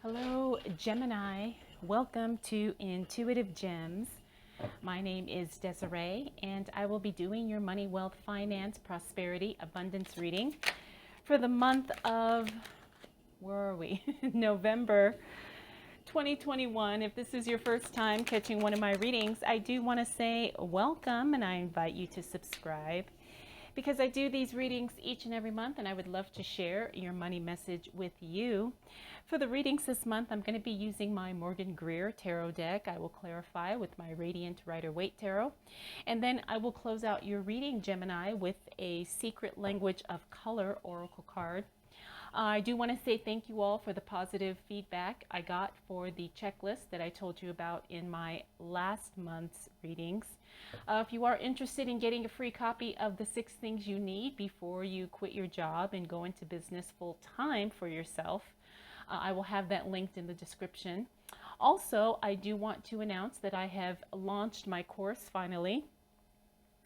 Hello, Gemini. Welcome to Intuitive Gems. My name is Desiree, and I will be doing your money, wealth, finance, prosperity, abundance reading for the month of, where are we? November 2021. If this is your first time catching one of my readings, I do want to say welcome and I invite you to subscribe because I do these readings each and every month and I would love to share your money message with you. For the readings this month, I'm going to be using my Morgan Greer Tarot deck. I will clarify with my Radiant Rider-Waite Tarot. And then I will close out your reading, Gemini, with a Secret Language of Color Oracle card. I do want to say thank you all for the positive feedback I got for the checklist that I told you about in my last month's readings. If you are interested in getting a free copy of the 6 things you need before you quit your job and go into business full time for yourself, I will have that linked in the description. Also, I do want to announce that I have launched my course finally.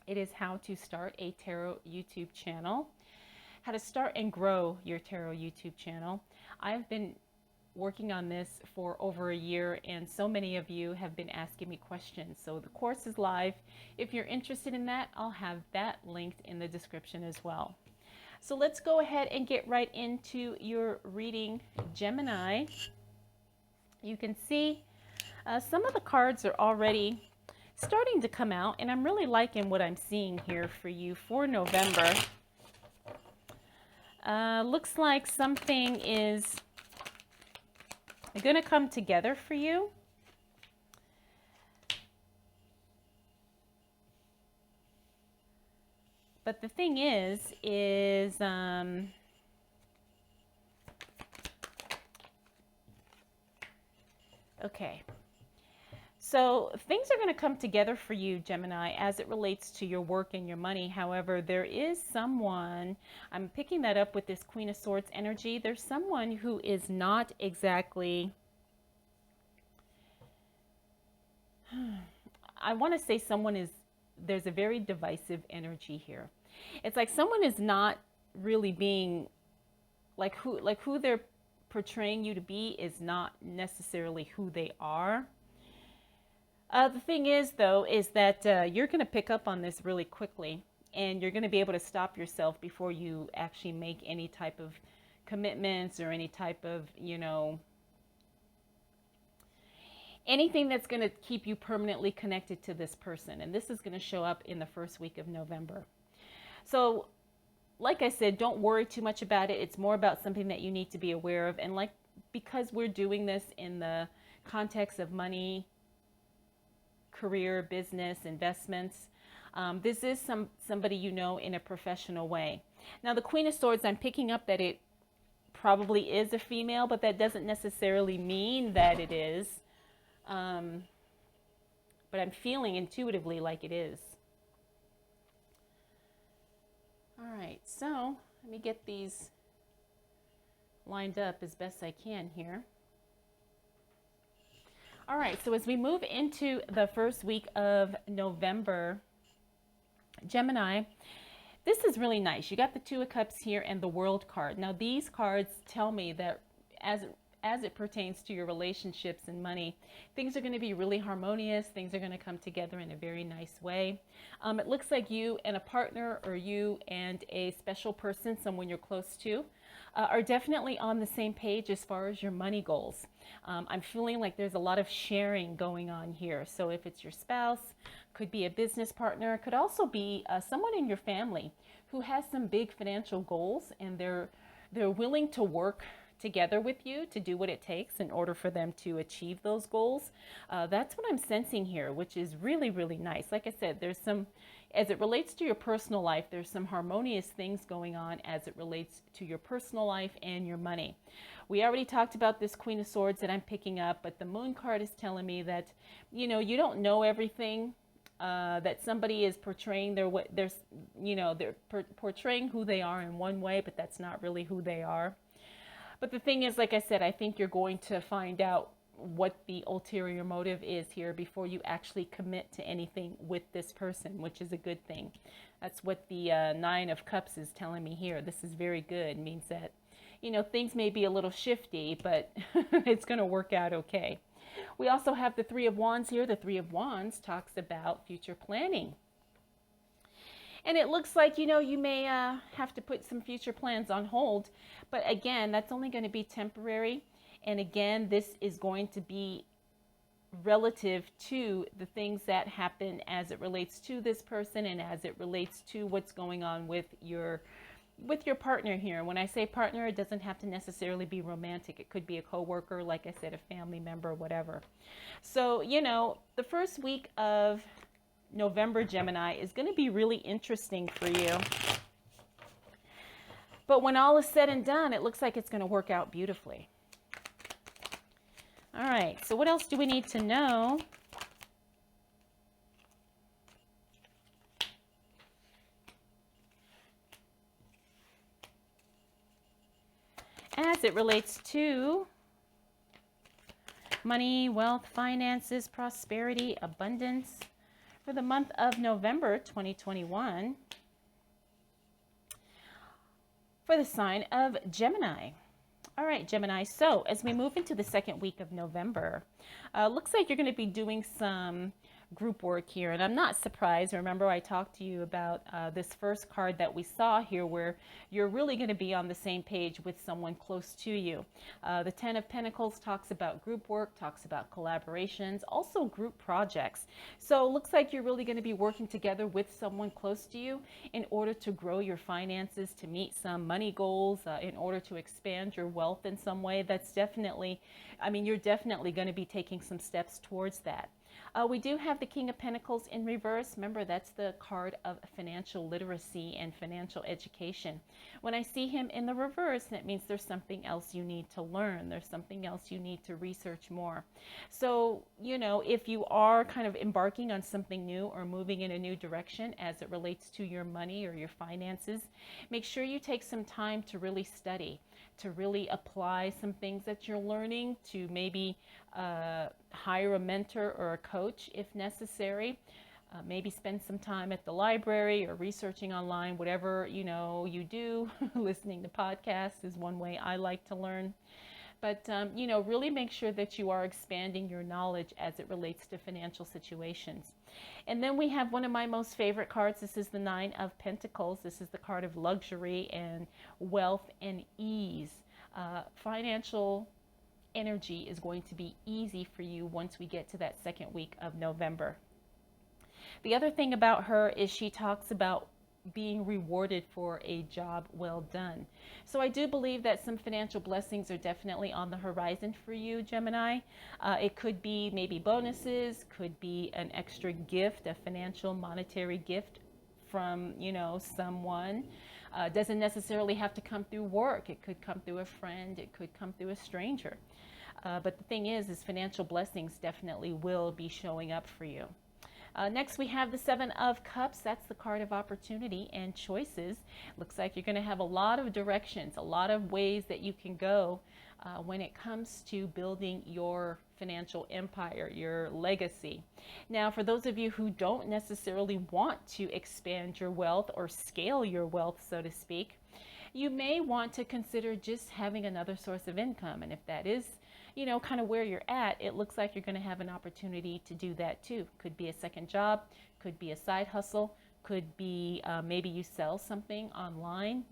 It is how to start a tarot YouTube channel. How to start and grow your tarot YouTube channel. I've been working on this for over a year and so many of you have been asking me questions. So the course is live. If you're interested in that, I'll have that linked in the description as well. So let's go ahead and get right into your reading, Gemini. You can see some of the cards are already starting to come out and I'm really liking what I'm seeing here for you for November. Looks like something is going to come together for you. But the thing is okay. So things are going to come together for you, Gemini, as it relates to your work and your money. However, there is someone, I'm picking that up with this Queen of Swords energy. There's someone who is not exactly, I want to say someone is, there's a very divisive energy here. It's like someone is not really being, like who they're portraying you to be is not necessarily who they are. The thing is, though, is that you're going to pick up on this really quickly and you're going to be able to stop yourself before you actually make any type of commitments or any type of, anything that's going to keep you permanently connected to this person. And this is going to show up in the first week of November. So, like I said, don't worry too much about it. It's more about something that you need to be aware of. And because we're doing this in the context of money, career, business, investments, this is somebody you know in a professional way. Now, the Queen of Swords, I'm picking up that it probably is a female, but that doesn't necessarily mean that it is. But I'm feeling intuitively like it is. All right, so let me get these lined up as best I can here. All right, so as we move into the first week of November, Gemini, this is really nice. You got the Two of Cups here and the World card. Now, these cards tell me that as it pertains to your relationships and money, things are going to be really harmonious. Things are going to come together in a very nice way. It looks like you and a partner or you and a special person, someone you're close to, are definitely on the same page as far as your money goals. I'm feeling like there's a lot of sharing going on here. So if it's your spouse, could be a business partner, could also be someone in your family who has some big financial goals and they're willing to work together with you to do what it takes in order for them to achieve those goals. That's what I'm sensing here, which is really, really nice. Like I said, there's some, as it relates to your personal life, there's some harmonious things going on as it relates to your personal life and your money. We already talked about this Queen of Swords that I'm picking up, but the Moon card is telling me that, you don't know everything. That somebody is portraying they're portraying who they are in one way, but that's not really who they are. But the thing is, like I said, I think you're going to find out what the ulterior motive is here before you actually commit to anything with this person, which is a good thing. That's what the Nine of Cups is telling me here. This is very good. It means that, things may be a little shifty, but it's going to work out okay. We also have the Three of Wands here. The Three of Wands talks about future planning. And it looks like, you may have to put some future plans on hold. But again, that's only going to be temporary. And again, this is going to be relative to the things that happen as it relates to this person and as it relates to what's going on with your partner here. When I say partner, it doesn't have to necessarily be romantic. It could be a coworker, like I said, a family member, whatever. So, the first week of November, Gemini, is going to be really interesting for you. But when all is said and done, it looks like it's going to work out beautifully. All right, so what else do we need to know? As it relates to money, wealth, finances, prosperity, abundance for the month of November 2021 for the sign of Gemini. All right, Gemini, so as we move into the second week of November, looks like you're going to be doing some group work here. And I'm not surprised. Remember, I talked to you about this first card that we saw here, where you're really going to be on the same page with someone close to you. The Ten of Pentacles talks about group work, talks about collaborations, also group projects. So it looks like you're really going to be working together with someone close to you in order to grow your finances, to meet some money goals, in order to expand your wealth in some way. That's definitely, you're definitely going to be taking some steps towards that. We do have the King of Pentacles in reverse. Remember, that's the card of financial literacy and financial education. When I see him in the reverse, that means there's something else you need to learn. There's something else you need to research more. So, if you are kind of embarking on something new or moving in a new direction as it relates to your money or your finances, make sure you take some time to really study, to really apply some things that you're learning, to maybe hire a mentor or a coach if necessary. Maybe spend some time at the library or researching online, whatever you do. Listening to podcasts is one way I like to learn. But really make sure that you are expanding your knowledge as it relates to financial situations. And then we have one of my most favorite cards. This is the Nine of Pentacles. This is the card of luxury and wealth and ease. Financial energy is going to be easy for you once we get to that second week of November. The other thing about her is she talks about being rewarded for a job well done. So I do believe that some financial blessings are definitely on the horizon for you, Gemini. It could be maybe bonuses, could be an extra gift, a financial monetary gift from, someone. Doesn't necessarily have to come through work. It could come through a friend. It could come through a stranger. But the thing is financial blessings definitely will be showing up for you. Next, we have the Seven of Cups. That's the card of opportunity and choices. Looks like you're going to have a lot of directions, a lot of ways that you can go when it comes to building your financial empire, your legacy. Now, for those of you who don't necessarily want to expand your wealth or scale your wealth, so to speak, you may want to consider just having another source of income. And if that is kind of where you're at, it looks like you're going to have an opportunity to do that too. Could be a second job, could be a side hustle, could be maybe you sell something online.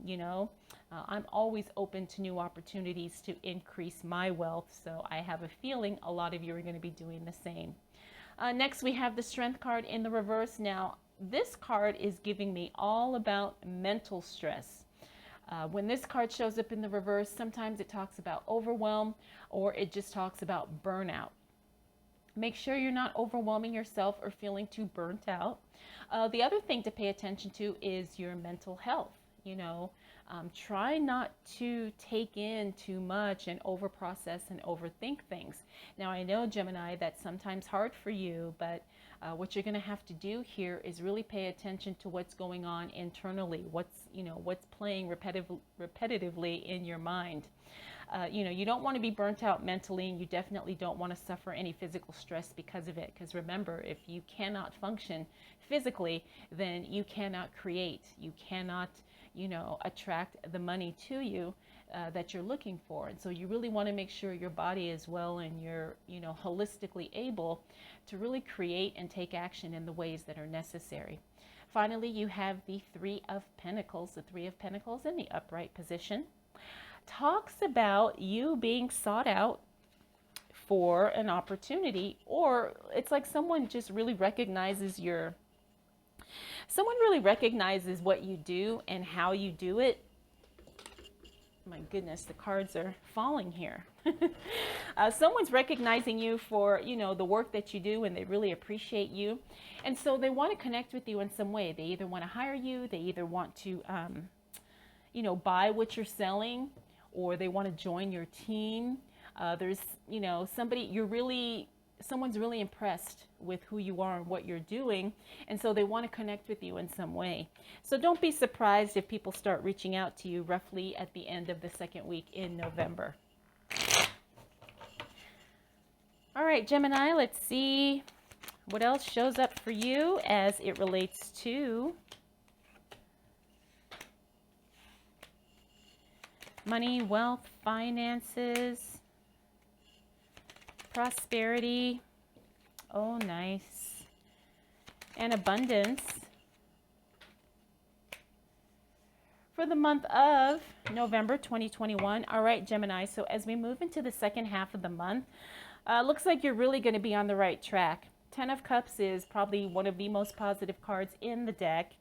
I'm always open to new opportunities to increase my wealth, so I have a feeling a lot of you are going to be doing the same. Next, we have the Strength card in the reverse. Now, this card is giving me all about mental stress. When this card shows up in the reverse, sometimes it talks about overwhelm or it just talks about burnout. Make sure you're not overwhelming yourself or feeling too burnt out. The other thing to pay attention to is your mental health. Try not to take in too much and overprocess and overthink things. Now, I know, Gemini, that's sometimes hard for you, but what you're going to have to do here is really pay attention to what's going on internally, what's playing repetitively in your mind. You don't want to be burnt out mentally, and you definitely don't want to suffer any physical stress because of it. Because remember, if you cannot function physically, then you cannot create. You cannot, attract the money to you that you're looking for. And so you really want to make sure your body is well and you're, holistically able to really create and take action in the ways that are necessary. Finally, you have the Three of Pentacles. The Three of Pentacles in the upright position talks about you being sought out for an opportunity, or it's like someone really recognizes what you do and how you do it. My goodness, the cards are falling here. Someone's recognizing you for, the work that you do, and they really appreciate you. And so they want to connect with you in some way. They either want to hire you, they either want to, buy what you're selling, or they want to join your team. There's, someone's really impressed with who you are and what you're doing, and so they want to connect with you in some way. So don't be surprised if people start reaching out to you roughly at the end of the second week in November. All right, Gemini, let's see what else shows up for you as it relates to money, wealth, finances, prosperity. Oh, nice. And abundance for the month of November 2021. All right, Gemini. So as we move into the second half of the month, looks like you're really going to be on the right track. 10 of Cups is probably one of the most positive cards in the deck.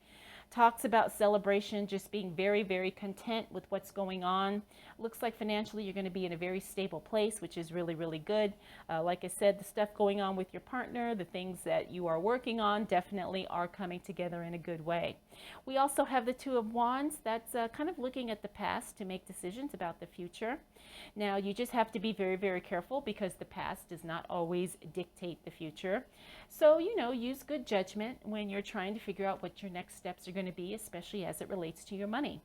Talks about celebration, just being very, very content with what's going on. Looks like financially you're going to be in a very stable place, which is really, really good. Like I said, the stuff going on with your partner, the things that you are working on definitely are coming together in a good way. We also have the Two of Wands. That's kind of looking at the past to make decisions about the future. Now, you just have to be very, very careful because the past does not always dictate the future. So, use good judgment when you're trying to figure out what your next steps are going to be, especially as it relates to your money.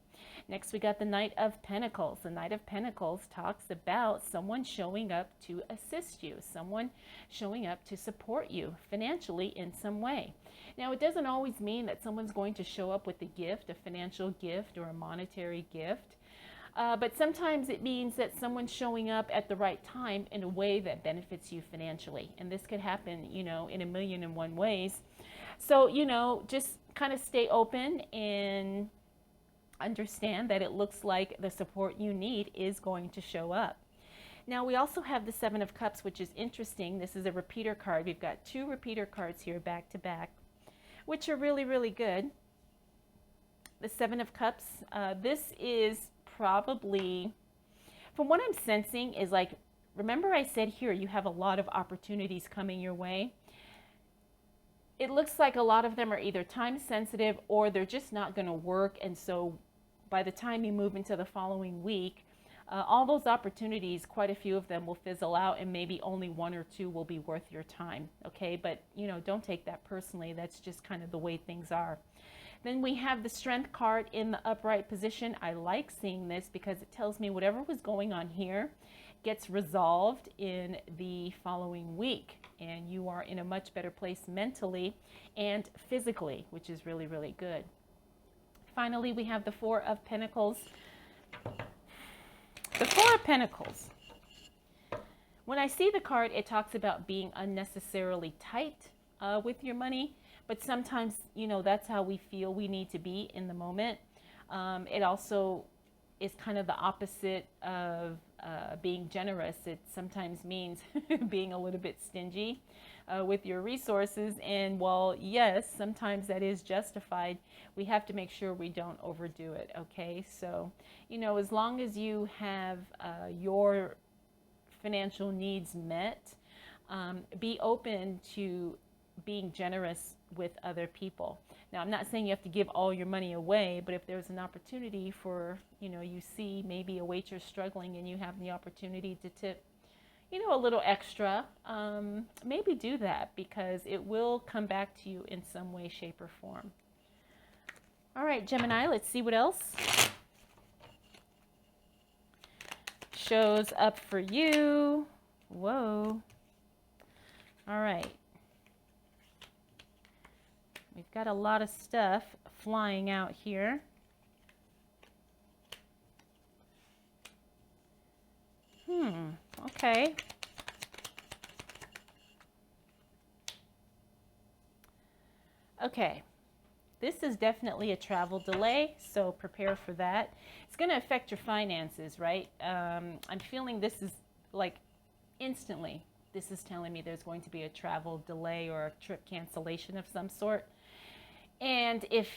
Next, we got the Knight of Pentacles. The Knight of Pentacles talks about someone showing up to assist you, someone showing up to support you financially in some way. Now, it doesn't always mean that someone's going to show up with a gift, a financial gift or a monetary gift. But sometimes it means that someone's showing up at the right time in a way that benefits you financially. And this could happen, in a million and one ways. So, just kind of stay open and understand that it looks like the support you need is going to show up. Now, we also have the Seven of Cups, which is interesting. This is a repeater card. We've got two repeater cards here back to back, which are really, really good. The Seven of Cups, this is probably, from what I'm sensing, is like, remember I said here you have a lot of opportunities coming your way. It looks like a lot of them are either time sensitive or they're just not going to work. And so by the time you move into the following week, all those opportunities, quite a few of them will fizzle out, and maybe only one or two will be worth your time. Okay, but don't take that personally. That's just kind of the way things are. Then we have the Strength card in the upright position. I like seeing this because it tells me whatever was going on here gets resolved in the following week, and you are in a much better place mentally and physically, which is really, really good. Finally, we have the Four of Pentacles. The Four of Pentacles. When I see the card, it talks about being unnecessarily tight with your money, but sometimes, that's how we feel we need to be in the moment. It also is kind of the opposite of being generous. It sometimes means being a little bit stingy with your resources. And while, yes, sometimes that is justified, we have to make sure we don't overdo it, okay? So, as long as you have your financial needs met, be open to being generous with other people. Now, I'm not saying you have to give all your money away, but if there's an opportunity for, you see maybe a waitress struggling and you have the opportunity to tip, a little extra, maybe do that, because it will come back to you in some way, shape, or form. All right, Gemini, let's see what else shows up for you. Whoa. All right. We've got a lot of stuff flying out here. Okay. Okay. This is definitely a travel delay, so prepare for that. It's going to affect your finances, right? I'm feeling this is like instantly. This is telling me there's going to be a travel delay or a trip cancellation of some sort. And if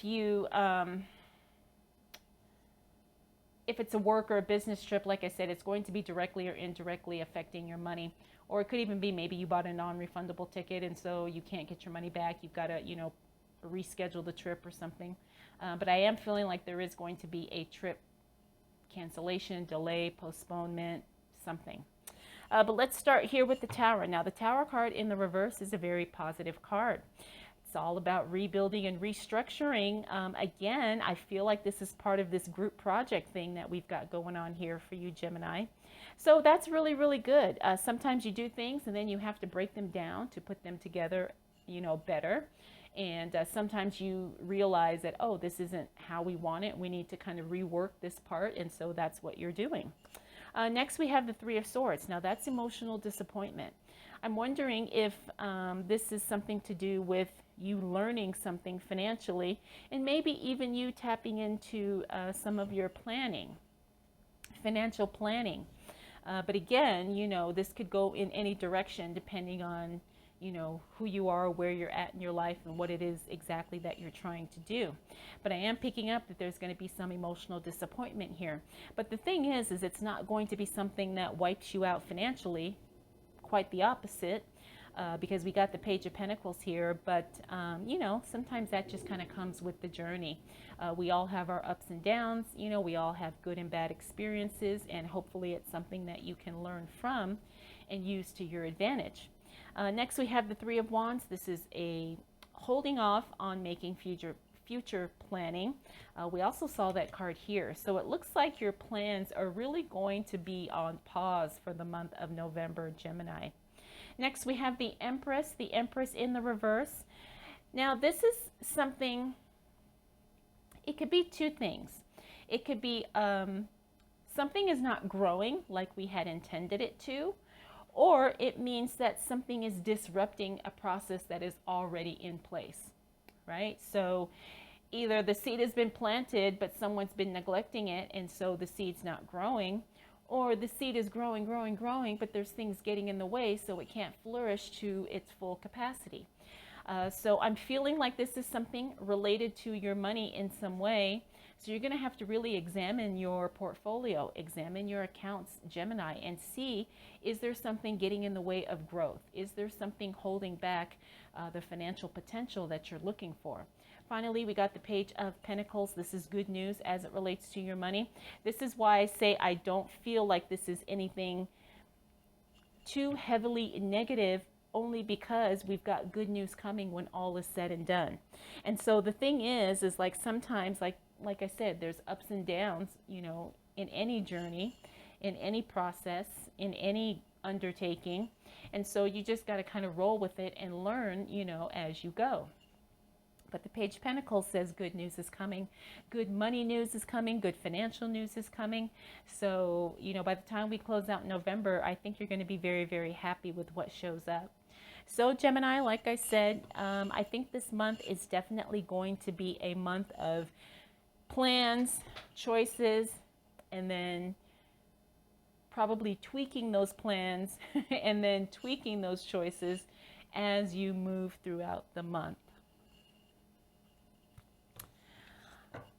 it's a work or a business trip, like I said, it's going to be directly or indirectly affecting your money. Or it could even be maybe you bought a non-refundable ticket and so you can't get your money back. You've got to, reschedule the trip or something. But I am feeling like there is going to be a trip cancellation, delay, postponement, something. But let's start here with the Tower. Now, the Tower card in the reverse is a very positive card. It's all about rebuilding and restructuring. Again, I feel like this is part of this group project thing that we've got going on here for you, Gemini. So that's really, really good. Sometimes you do things and then you have to break them down to put them together, better. And sometimes you realize that, oh, this isn't how we want it. We need to kind of rework this part. And so that's what you're doing. Next, we have the Three of Swords. Now, that's emotional disappointment. I'm wondering if this is something to do with you learning something financially and maybe even you tapping into some of your planning, financial planning. But again, this could go in any direction depending on, who you are, where you're at in your life, and what it is exactly that you're trying to do. But I am picking up that there's going to be some emotional disappointment here. But the thing is it's not going to be something that wipes you out financially. Quite the opposite. Because we got the Page of Pentacles here, but sometimes that just kind of comes with the journey. We all have our ups and downs, we all have good and bad experiences, and hopefully it's something that you can learn from and use to your advantage. Next, we have the Three of Wands. This is a holding off on making future planning. We also saw that card here. So it looks like your plans are really going to be on pause for the month of November, Gemini. Next, we have the Empress in the reverse. Now, this is something, it could be two things. It could be something is not growing like we had intended it to, or it means that something is disrupting a process that is already in place, right? So either the seed has been planted, but someone's been neglecting it, and so the seed's not growing, or the seed is growing, but there's things getting in the way, so it can't flourish to its full capacity. So I'm feeling like this is something related to your money in some way. So you're going to have to really examine your portfolio, examine your accounts, Gemini, and see, is there something getting in the way of growth? Is there something holding back the financial potential that you're looking for? Finally, we got the Page of Pentacles. This is good news as it relates to your money. This is why I say I don't feel like this is anything too heavily negative, only because we've got good news coming when all is said and done. And so the thing is like sometimes, like I said, there's ups and downs, in any journey, in any process, in any undertaking. And so you just got to kind of roll with it and learn, as you go. But the Page of Pentacles says good news is coming. Good money news is coming. Good financial news is coming. So, by the time we close out November, I think you're going to be very, very happy with what shows up. So, Gemini, like I said, I think this month is definitely going to be a month of plans, choices, and then probably tweaking those plans and then tweaking those choices as you move throughout the month.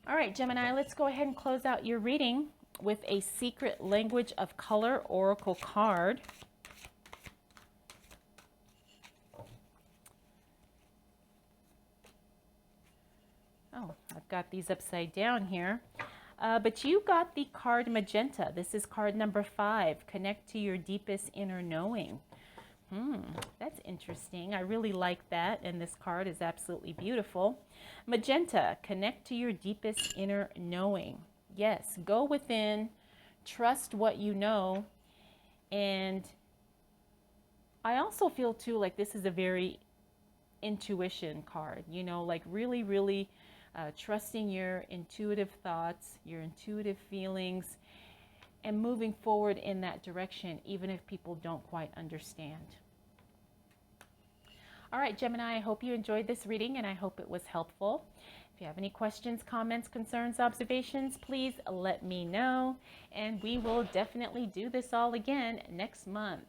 All right, Gemini, let's go ahead and close out your reading with a Secret Language of Color Oracle card. Oh, I've got these upside down here. But you got the card Magenta. This is card number 5. Connect to your deepest inner knowing. That's interesting. I really like that, and this card is absolutely beautiful. Magenta, connect to your deepest inner knowing. Yes, go within, trust what you know, and I also feel too like this is a very intuition card, like really, really trusting your intuitive thoughts, your intuitive feelings, and moving forward in that direction, even if people don't quite understand. All right, Gemini, I hope you enjoyed this reading and I hope it was helpful. If you have any questions, comments, concerns, observations, please let me know. And we will definitely do this all again next month.